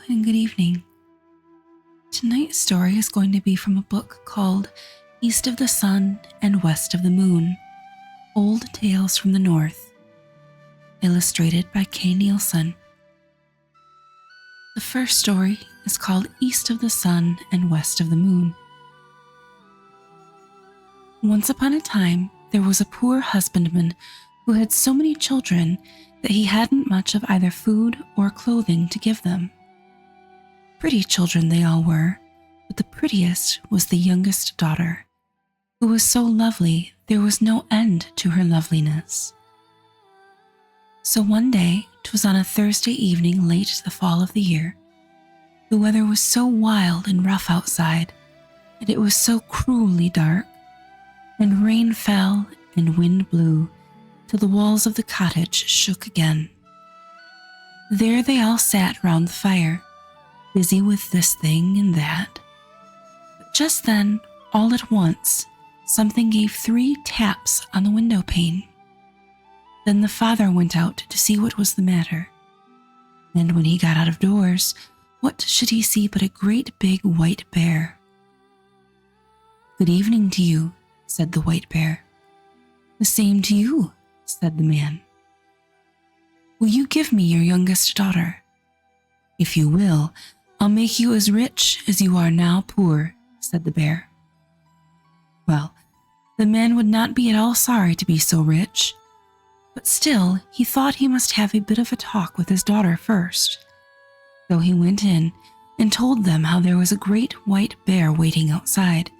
and good evening. Tonight's story is going to be from a book called East of the Sun and West of the Moon, Old Tales from the North, illustrated by K. Nielsen. The first story is called East of the Sun and West of the Moon. Once upon a time, there was a poor husbandman who had so many children that he hadn't much of either food or clothing to give them. Pretty children they all were, but the prettiest was the youngest daughter, who was so lovely there was no end to her loveliness. So one day, 'twas on a Thursday evening late the fall of the year, the weather was so wild and rough outside, and it was so cruelly dark, and rain fell and wind blew, till the walls of the cottage shook again. There they all sat round the fire, busy with this thing and that. But just then, all at once, something gave 3 taps on the window pane. Then the father went out to see what was the matter. And when he got out of doors, what should he see but a great big white bear. "Good evening to you," said the white bear. "The same to you," said the man. "Will you give me your youngest daughter? If you will, I'll make you as rich as you are now poor," said the bear. Well, the man would not be at all sorry to be so rich, but still he thought he must have a bit of a talk with his daughter first. So he went in and told them how there was a great white bear waiting outside,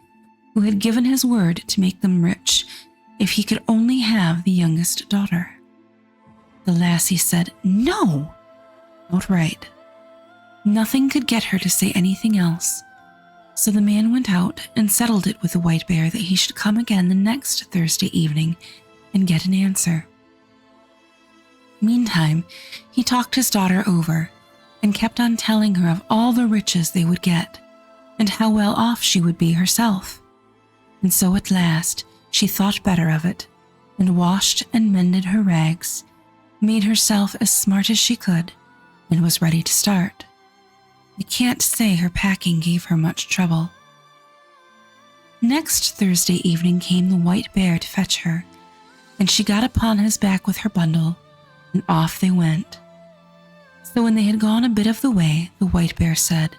who had given his word to make them rich if he could only have the youngest daughter. The lassie said no, outright. Nothing could get her to say anything else. So the man went out and settled it with the white bear that he should come again the next Thursday evening and get an answer. Meantime, he talked his daughter over and kept on telling her of all the riches they would get and how well off she would be herself. And so at last she thought better of it and washed and mended her rags, made herself as smart as she could, and was ready to start. I can't say her packing gave her much trouble. Next Thursday evening came the white bear to fetch her, and she got upon his back with her bundle, and off they went. So when they had gone a bit of the way, the white bear said,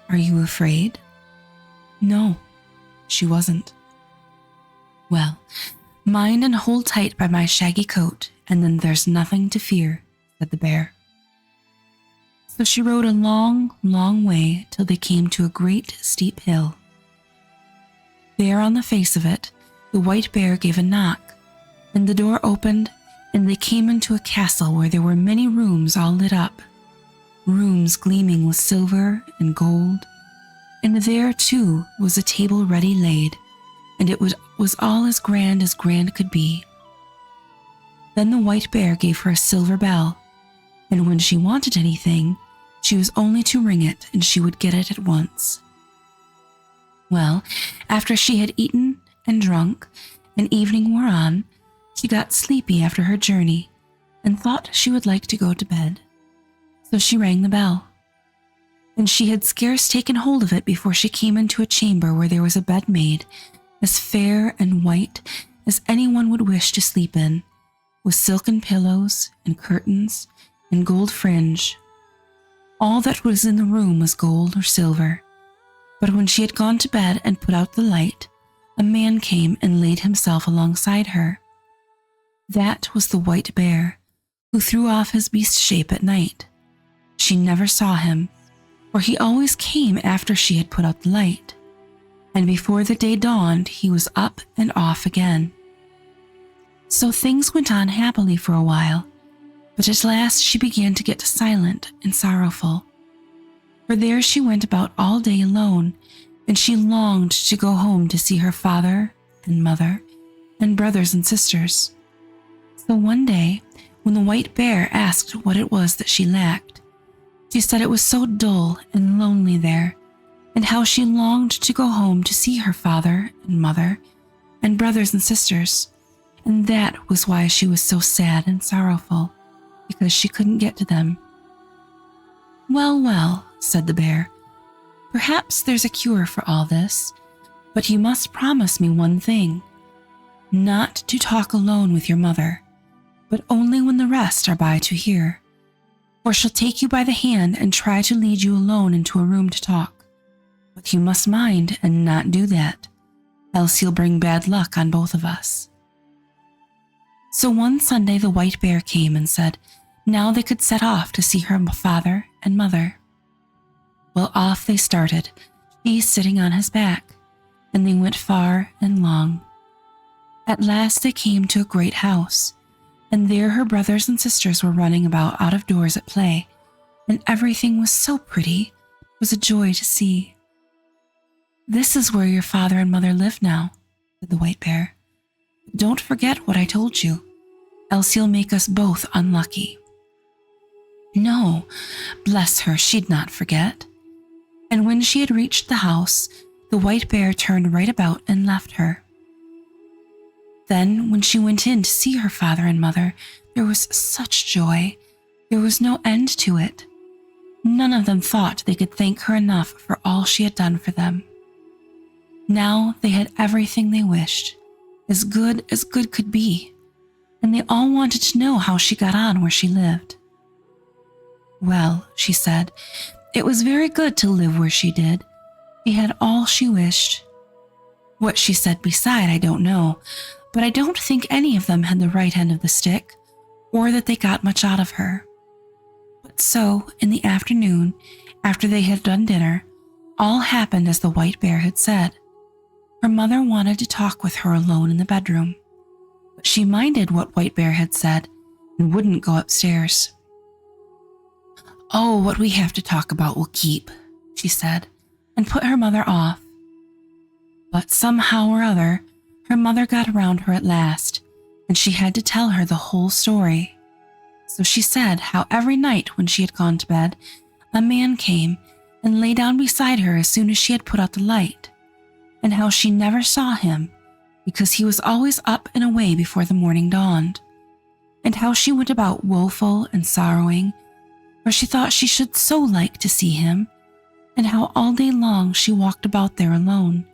"Are you afraid?" No, she wasn't. "Well, mind and hold tight by my shaggy coat, and then there's nothing to fear," said the bear. So she rode a long, long way till they came to a great steep hill. There on the face of it, the white bear gave a knock, and the door opened, and they came into a castle where there were many rooms all lit up, rooms gleaming with silver and gold, and there, too, was a table ready laid, and it was all as grand could be. Then the white bear gave her a silver bell, and when she wanted anything, she was only to ring it and she would get it at once. Well, after she had eaten and drunk, and evening wore on, she got sleepy after her journey and thought she would like to go to bed. So she rang the bell. And she had scarce taken hold of it before she came into a chamber where there was a bed made, as fair and white as anyone would wish to sleep in, with silken pillows and curtains and gold fringe. All that was in the room was gold or silver. But when she had gone to bed and put out the light, a man came and laid himself alongside her. That was the white bear, who threw off his beast shape at night. She never saw him, for he always came after she had put out the light, and before the day dawned he was up and off again. So things went on happily for a while, but at last she began to get silent and sorrowful. For there she went about all day alone, and she longed to go home to see her father and mother and brothers and sisters. So one day, when the white bear asked what it was that she lacked, she said it was so dull and lonely there, and how she longed to go home to see her father and mother and brothers and sisters, and that was why she was so sad and sorrowful, because she couldn't get to them. "Well, well," said the bear, "perhaps there's a cure for all this, but you must promise me one thing, not to talk alone with your mother, but only when the rest are by to hear, or she'll take you by the hand and try to lead you alone into a room to talk. But you must mind and not do that, else you'll bring bad luck on both of us." So one Sunday the white bear came and said now they could set off to see her father and mother. Well, off they started, she sitting on his back, and they went far and long. At last they came to a great house, and there her brothers and sisters were running about out of doors at play, and everything was so pretty, it was a joy to see. "This is where your father and mother live now," said the white bear. "Don't forget what I told you, else you'll make us both unlucky." No, bless her, she'd not forget. And when she had reached the house, the white bear turned right about and left her. Then, when she went in to see her father and mother, there was such joy. There was no end to it. None of them thought they could thank her enough for all she had done for them. Now they had everything they wished, as good could be, and they all wanted to know how she got on where she lived. "Well," she said, "it was very good to live where she did. She had all she wished." What she said beside, I don't know, but I don't think any of them had the right end of the stick, or that they got much out of her. But so, in the afternoon, after they had done dinner, all happened as the white bear had said. Her mother wanted to talk with her alone in the bedroom, but she minded what White Bear had said and wouldn't go upstairs. "Oh, what we have to talk about will keep," she said, and put her mother off. But somehow or other, her mother got around her at last, and she had to tell her the whole story. So she said how every night when she had gone to bed, a man came and lay down beside her as soon as she had put out the light, and how she never saw him because he was always up and away before the morning dawned, and how she went about woeful and sorrowing, for she thought she should so like to see him, and how all day long she walked about there alone,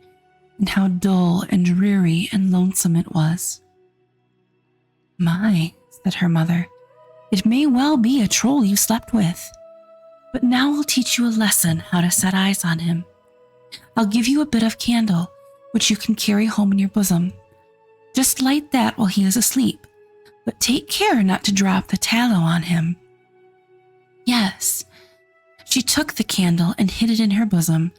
and how dull and dreary and lonesome it was. "My," said her mother, "it may well be a troll you slept with, but now I'll teach you a lesson how to set eyes on him. I'll give you a bit of candle, which you can carry home in your bosom. Just light that while he is asleep, but take care not to drop the tallow on him." Yes, she took the candle and hid it in her bosom,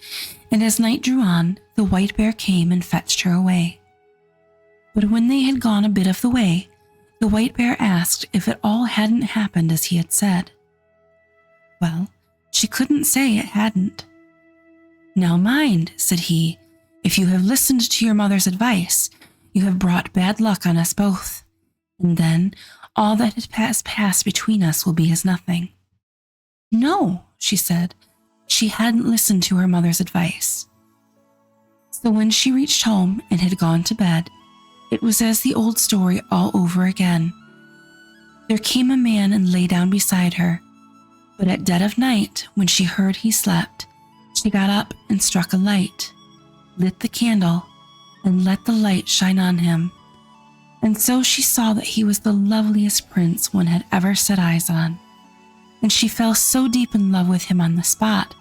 and as night drew on, the white bear came and fetched her away. But when they had gone a bit of the way, the white bear asked if it all hadn't happened as he had said. Well, she couldn't say it hadn't. "Now mind," said he, "if you have listened to your mother's advice, you have brought bad luck on us both, and then all that has passed between us will be as nothing." No, she said, she hadn't listened to her mother's advice. So when she reached home and had gone to bed, it was as the old story all over again. There came a man and lay down beside her, but at dead of night, when she heard he slept, she got up and struck a light, lit the candle, and let the light shine on him. And so she saw that he was the loveliest prince one had ever set eyes on. And she fell so deep in love with him on the spot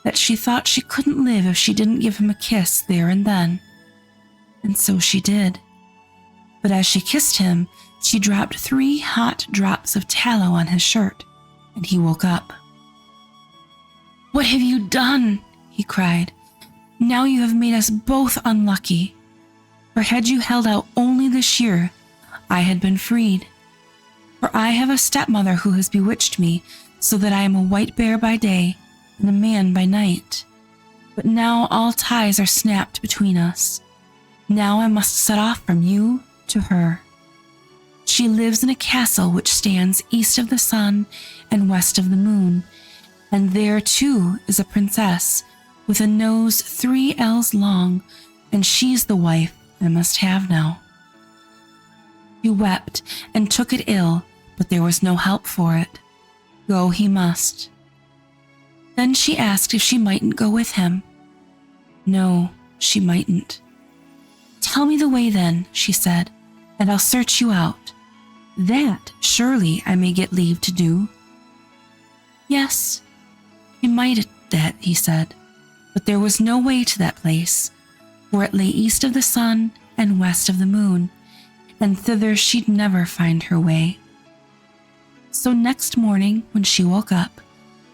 that she thought she couldn't live if she didn't give him a kiss there and then. And so she did. But as she kissed him, she dropped 3 hot drops of tallow on his shirt, and he woke up. "What have you done?" he cried. "Now you have made us both unlucky. For had you held out only this year, I had been freed. For I have a stepmother who has bewitched me, so that I am a white bear by day and a man by night. But now all ties are snapped between us. Now I must set off from you to her. She lives in a castle which stands east of the sun and west of the moon, and there too is a princess with a nose 3 ells long, and she's the wife I must have now." He wept and took it ill, but there was no help for it. Go he must. Then she asked if she mightn't go with him. No, she mightn't. Tell me the way then, she said, and I'll search you out. That, surely, I may get leave to do. Yes, you might at that, he said, but there was no way to that place, for it lay east of the sun and west of the moon, and thither she'd never find her way. So next morning, when she woke up,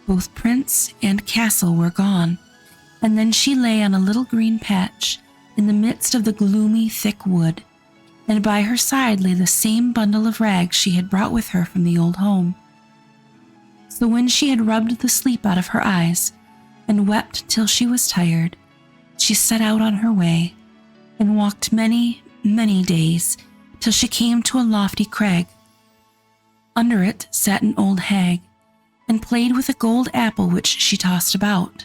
both prince and castle were gone, and then she lay on a little green patch in the midst of the gloomy, thick wood, and by her side lay the same bundle of rags she had brought with her from the old home. So when she had rubbed the sleep out of her eyes and wept till she was tired, she set out on her way and walked many, many days till she came to a lofty crag. Under it sat an old hag and played with a gold apple which she tossed about.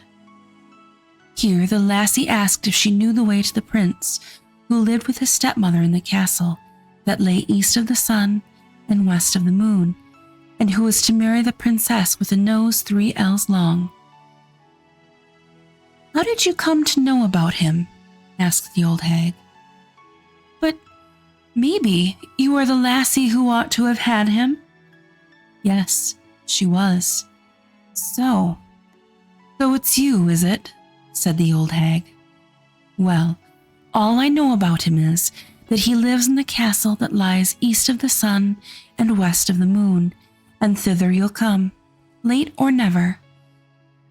Here the lassie asked if she knew the way to the prince who lived with his stepmother in the castle that lay east of the sun and west of the moon, and who was to marry the princess with a nose 3 ells long. How did you come to know about him? Asked the old hag. But maybe you are the lassie who ought to have had him? Yes, she was. So it's you, is it? Said the old hag. Well, all I know about him is that he lives in the castle that lies east of the sun and west of the moon, and thither you'll come, late or never.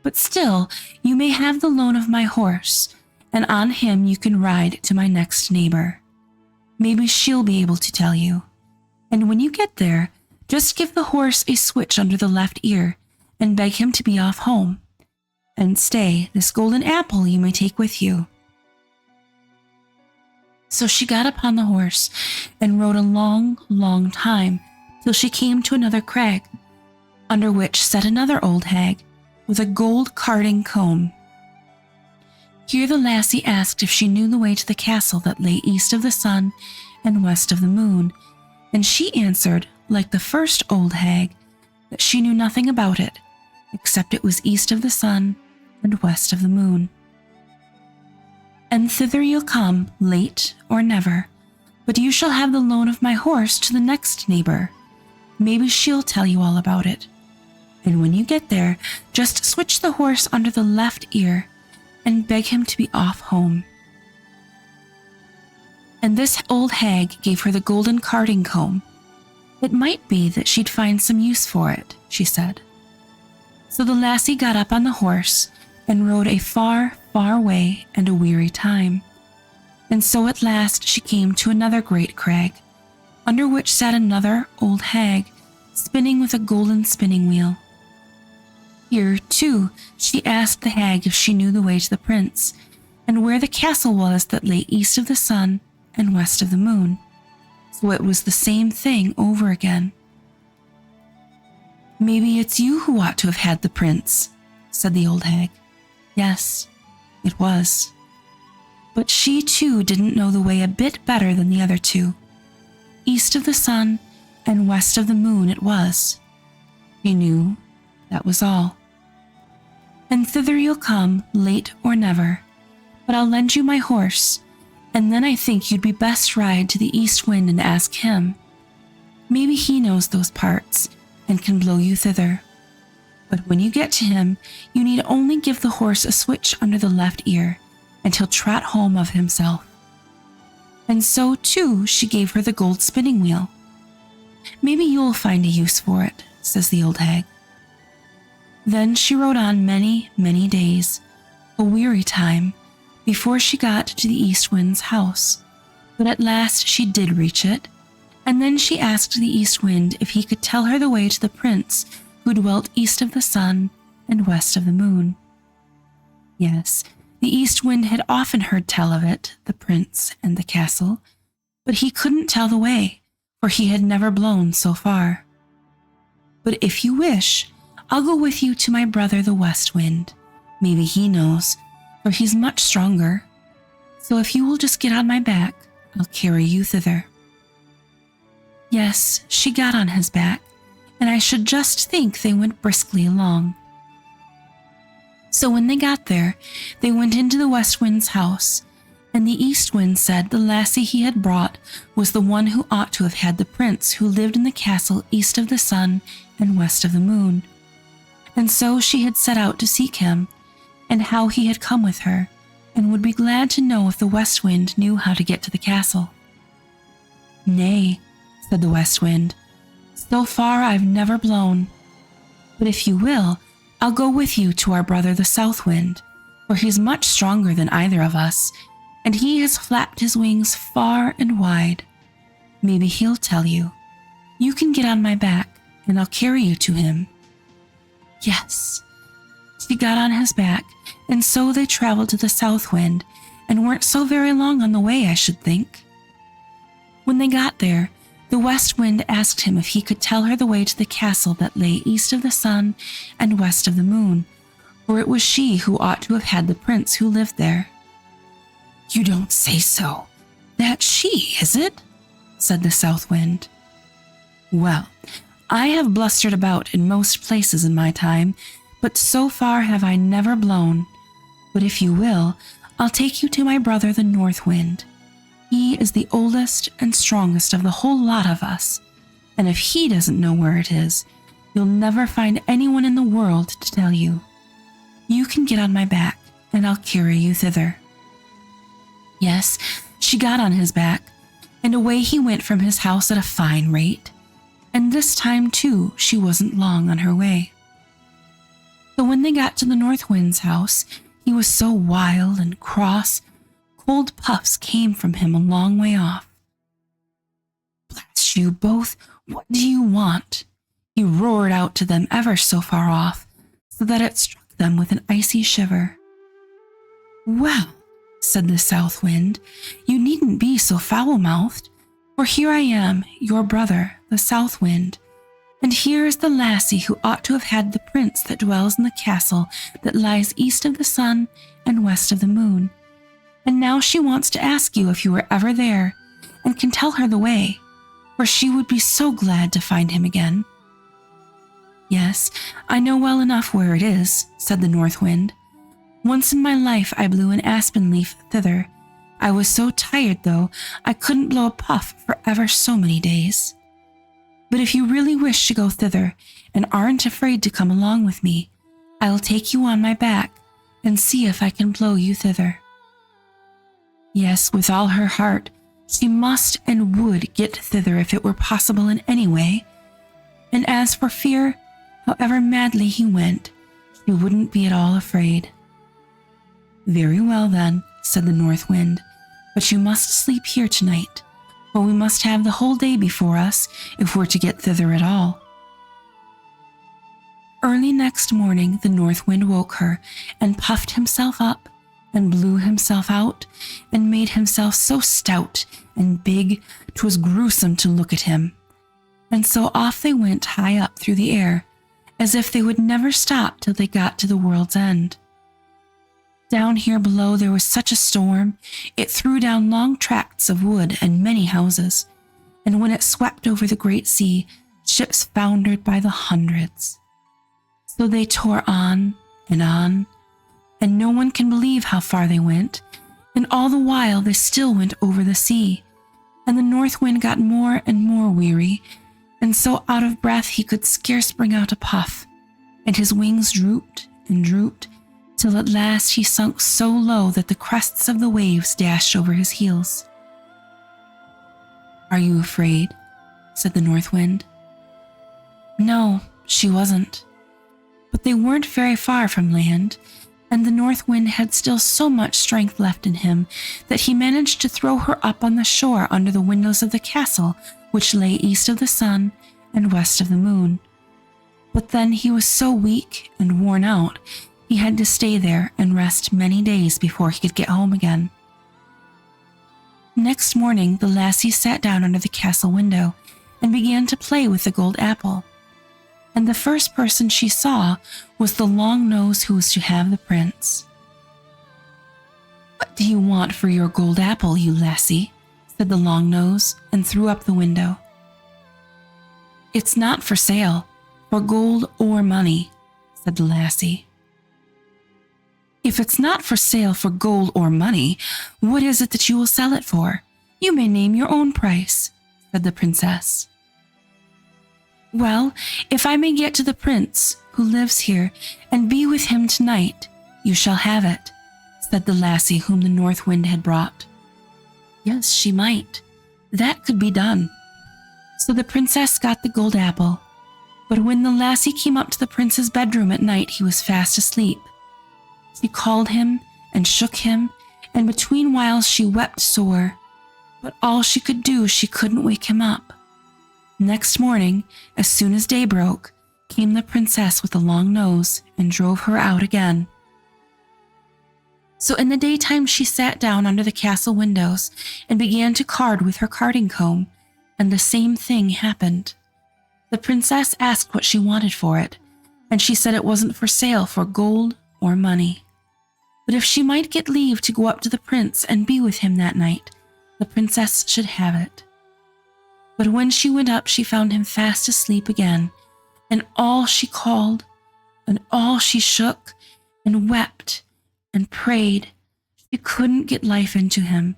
But still, you may have the loan of my horse, and on him you can ride to my next neighbor. Maybe she'll be able to tell you. And when you get there, just give the horse a switch under the left ear and beg him to be off home. And stay, this golden apple you may take with you. So she got upon the horse and rode a long, long time till she came to another crag, under which sat another old hag with a gold carding comb. Here the lassie asked if she knew the way to the castle that lay east of the sun and west of the moon, and she answered, like the first old hag, that she knew nothing about it, except it was east of the sun and west of the moon. And thither you'll come, late or never, but you shall have the loan of my horse to the next neighbor. Maybe she'll tell you all about it. And when you get there, just switch the horse under the left ear and beg him to be off home. And this old hag gave her the golden carding comb. It might be that she'd find some use for it, she said. So the lassie got up on the horse and rode a far, far way and a weary time. And so at last she came to another great crag, under which sat another old hag, spinning with a golden spinning wheel. Here, too, she asked the hag if she knew the way to the prince, and where the castle was that lay east of the sun and west of the moon. So it was the same thing over again. Maybe it's you who ought to have had the prince, said the old hag. Yes, it was. But she too didn't know the way a bit better than the other two. East of the sun and west of the moon it was. She knew, that was all. And thither you'll come, late or never, but I'll lend you my horse, and then I think you'd be best ride to the east wind and ask him. Maybe he knows those parts, and can blow you thither. But when you get to him, you need only give the horse a switch under the left ear, and he'll trot home of himself. And so, too, she gave her the gold spinning wheel. Maybe you'll find a use for it, says the old hag. Then she rode on many, many days, a weary time, before she got to the east wind's house. But at last she did reach it, and then she asked the east wind if he could tell her the way to the prince who dwelt east of the sun and west of the moon. Yes, the east wind had often heard tell of it, the prince and the castle, but he couldn't tell the way, for he had never blown so far. But if you wish, I'll go with you to my brother the west wind. Maybe he knows, for he's much stronger. So if you will just get on my back, I'll carry you thither. Yes, she got on his back, and I should just think they went briskly along. So when they got there, they went into the West Wind's house, and the East Wind said the lassie he had brought was the one who ought to have had the prince who lived in the castle east of the sun and west of the moon. And so she had set out to seek him, and how he had come with her, and would be glad to know if the West Wind knew how to get to the castle. "Nay," said the West Wind, "so far I've never blown. But if you will, I'll go with you to our brother the South Wind, for he's much stronger than either of us, and he has flapped his wings far and wide. Maybe he'll tell you. You can get on my back, and I'll carry you to him." Yes. She got on his back, and so they traveled to the South Wind, and weren't so very long on the way, I should think. When they got there, the West Wind asked him if he could tell her the way to the castle that lay east of the sun and west of the moon, for it was she who ought to have had the prince who lived there. "You don't say so. That's she, is it?" said the South Wind. "Well, I have blustered about in most places in my time, but so far have I never blown. But if you will, I'll take you to my brother the North Wind. He is the oldest and strongest of the whole lot of us, and if he doesn't know where it is, you'll never find anyone in the world to tell you. You can get on my back, and I'll carry you thither." Yes, she got on his back, and away he went from his house at a fine rate. And this time, too, she wasn't long on her way. So when they got to the North Wind's house, he was so wild and cross, cold puffs came from him a long way off. "Blast you both, what do you want?" he roared out to them ever so far off, so that it struck them with an icy shiver. "Well," said the South Wind, "you needn't be so foul-mouthed, for here I am, your brother, the South Wind, and here is the lassie who ought to have had the prince that dwells in the castle that lies east of the sun and west of the moon. And now she wants to ask you if you were ever there, and can tell her the way, for she would be so glad to find him again." "Yes, I know well enough where it is," said the North Wind. "Once in my life I blew an aspen leaf thither. I was so tired, though, I couldn't blow a puff for ever so many days. But if you really wish to go thither, and aren't afraid to come along with me, I'll take you on my back, and see if I can blow you thither." Yes, with all her heart, she must and would get thither if it were possible in any way. And as for fear, however madly he went, she wouldn't be at all afraid. "Very well, then," said the North Wind, "but you must sleep here tonight, for we must have the whole day before us if we're to get thither at all." Early next morning the North Wind woke her, and puffed himself up, and blew himself out, and made himself so stout and big 'twas gruesome to look at him. And so off they went high up through the air, as if they would never stop till they got to the world's end. Down here below there was such a storm, it threw down long tracts of wood and many houses, and when it swept over the great sea, ships foundered by the hundreds. So they tore on, and no one can believe how far they went, and all the while they still went over the sea, and the North Wind got more and more weary, and so out of breath he could scarce bring out a puff, and his wings drooped and drooped, till at last he sunk so low that the crests of the waves dashed over his heels. "Are you afraid?" said the North Wind. No, she wasn't. But they weren't very far from land, and the North Wind had still so much strength left in him that he managed to throw her up on the shore under the windows of the castle, which lay east of the sun and west of the moon. But then he was so weak and worn out, he had to stay there and rest many days before he could get home again. Next morning, the lassie sat down under the castle window and began to play with the gold apple. And the first person she saw was the long nose who was to have the prince. "What do you want for your gold apple, you lassie?" said the long nose, and threw up the window. "It's not for sale, for gold or money," said the lassie. If it's not for sale for gold or money, what is it that you will sell it for? You may name your own price," said the princess. "Well, if I may get to the prince who lives here and be with him tonight, you shall have it," said the lassie whom the north wind had brought. Yes, she might. That could be done. So the princess got the gold apple. But when the lassie came up to the prince's bedroom at night, he was fast asleep. She called him and shook him, and between whiles she wept sore. But all she could do, she couldn't wake him up. Next morning, as soon as day broke, came the princess with a long nose and drove her out again. So in the daytime she sat down under the castle windows and began to card with her carding comb, and the same thing happened. The princess asked what she wanted for it, and she said it wasn't for sale for gold or money. But if she might get leave to go up to the prince and be with him that night, the princess should have it. But when she went up, she found him fast asleep again, and all she called, and all she shook, and wept, and prayed, she couldn't get life into him.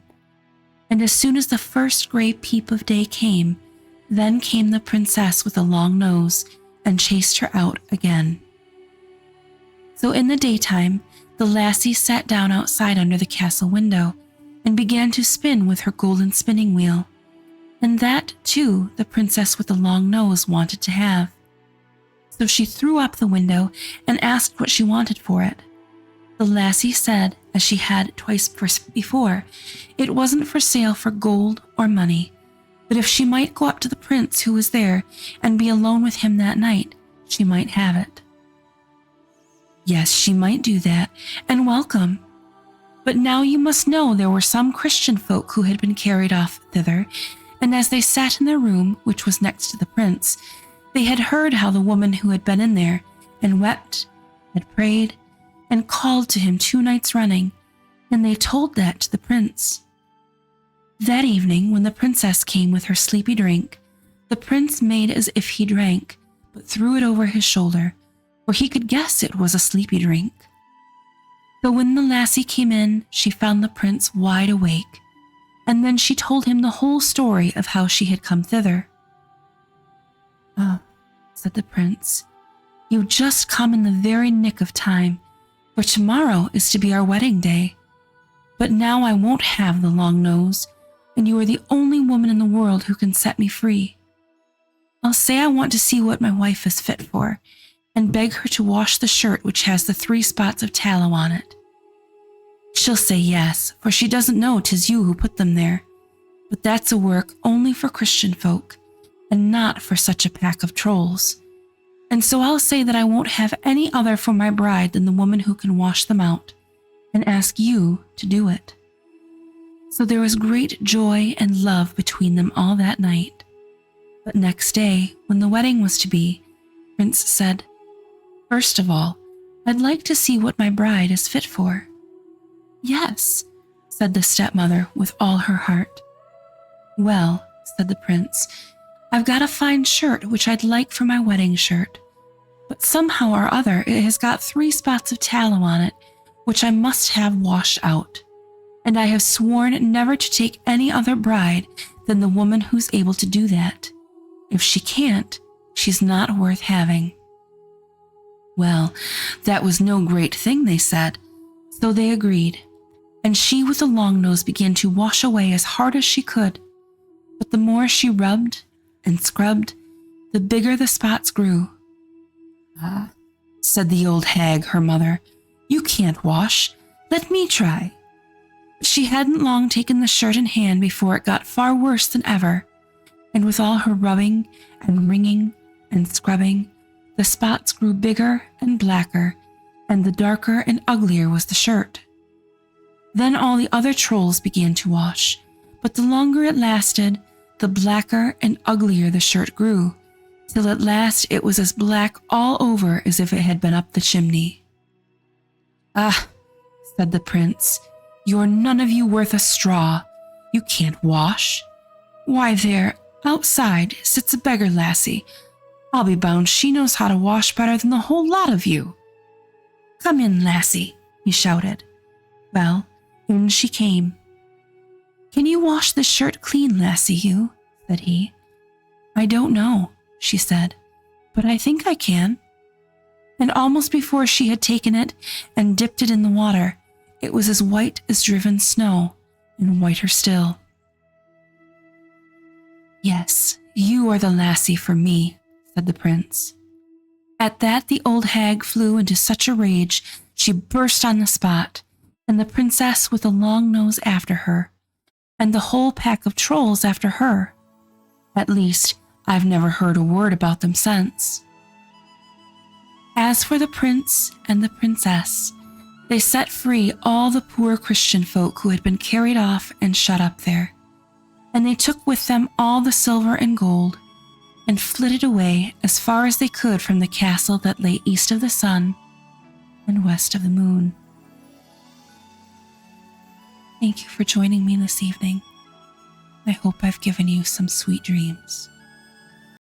And as soon as the first gray peep of day came, then came the princess with a long nose, and chased her out again. So in the daytime, the lassie sat down outside under the castle window, and began to spin with her golden spinning wheel. And that, too, the princess with the long nose wanted to have. So she threw up the window and asked what she wanted for it. The lassie said, as she had twice before, it wasn't for sale for gold or money, but if she might go up to the prince who was there and be alone with him that night, she might have it. Yes, she might do that, and welcome. But now you must know there were some Christian folk who had been carried off thither, and as they sat in their room, which was next to the prince, they had heard how the woman who had been in there, and wept, had prayed, and called to him 2 nights running, and they told that to the prince. That evening, when the princess came with her sleepy drink, the prince made as if he drank, but threw it over his shoulder, for he could guess it was a sleepy drink. So when the lassie came in, she found the prince wide awake, and then she told him the whole story of how she had come thither. "Oh," said the prince, "you've just come in the very nick of time, for tomorrow is to be our wedding day. But now I won't have the long nose, and you are the only woman in the world who can set me free. I'll say I want to see what my wife is fit for, and beg her to wash the shirt which has the 3 spots of tallow on it. She'll say yes, for she doesn't know 'tis you who put them there, but that's a work only for Christian folk, and not for such a pack of trolls. And so I'll say that I won't have any other for my bride than the woman who can wash them out, and ask you to do it." So there was great joy and love between them all that night. But next day, when the wedding was to be, Prince said, "First of all, I'd like to see what my bride is fit for." "Yes," said the stepmother with all her heart. "Well," said the prince, "I've got a fine shirt which I'd like for my wedding shirt, but somehow or other it has got 3 spots of tallow on it, which I must have washed out, and I have sworn never to take any other bride than the woman who's able to do that. If she can't, she's not worth having." Well, that was no great thing, they said, so they agreed, and she with the long nose began to wash away as hard as she could, but the more she rubbed and scrubbed, the bigger the spots grew. "Ah," said the old hag, her mother, "you can't wash. Let me try." But she hadn't long taken the shirt in hand before it got far worse than ever, and with all her rubbing and wringing and scrubbing, the spots grew bigger and blacker, and the darker and uglier was the shirt. Then all the other trolls began to wash, but the longer it lasted, the blacker and uglier the shirt grew, till at last it was as black all over as if it had been up the chimney. "Ah," said the prince, "you're none of you worth a straw. You can't wash. Why, there, outside, sits a beggar lassie. I'll be bound she knows how to wash better than the whole lot of you. Come in, lassie, he shouted. Well, in she came. Can you wash this shirt clean, lassie, you? Said he. I don't know, she said, but I think I can. And almost before she had taken it and dipped it in the water, it was as white as driven snow, and whiter still. Yes, you are the lassie for me, said the prince. At that the old hag flew into such a rage she burst on the spot, and the princess with the long nose after her, and the whole pack of trolls after her. At least, I've never heard a word about them since. As for the prince and the princess, they set free all the poor Christian folk who had been carried off and shut up there, and they took with them all the silver and gold, and flitted away as far as they could from the castle that lay east of the sun and west of the moon. Thank you for joining me this evening. I hope I've given you some sweet dreams.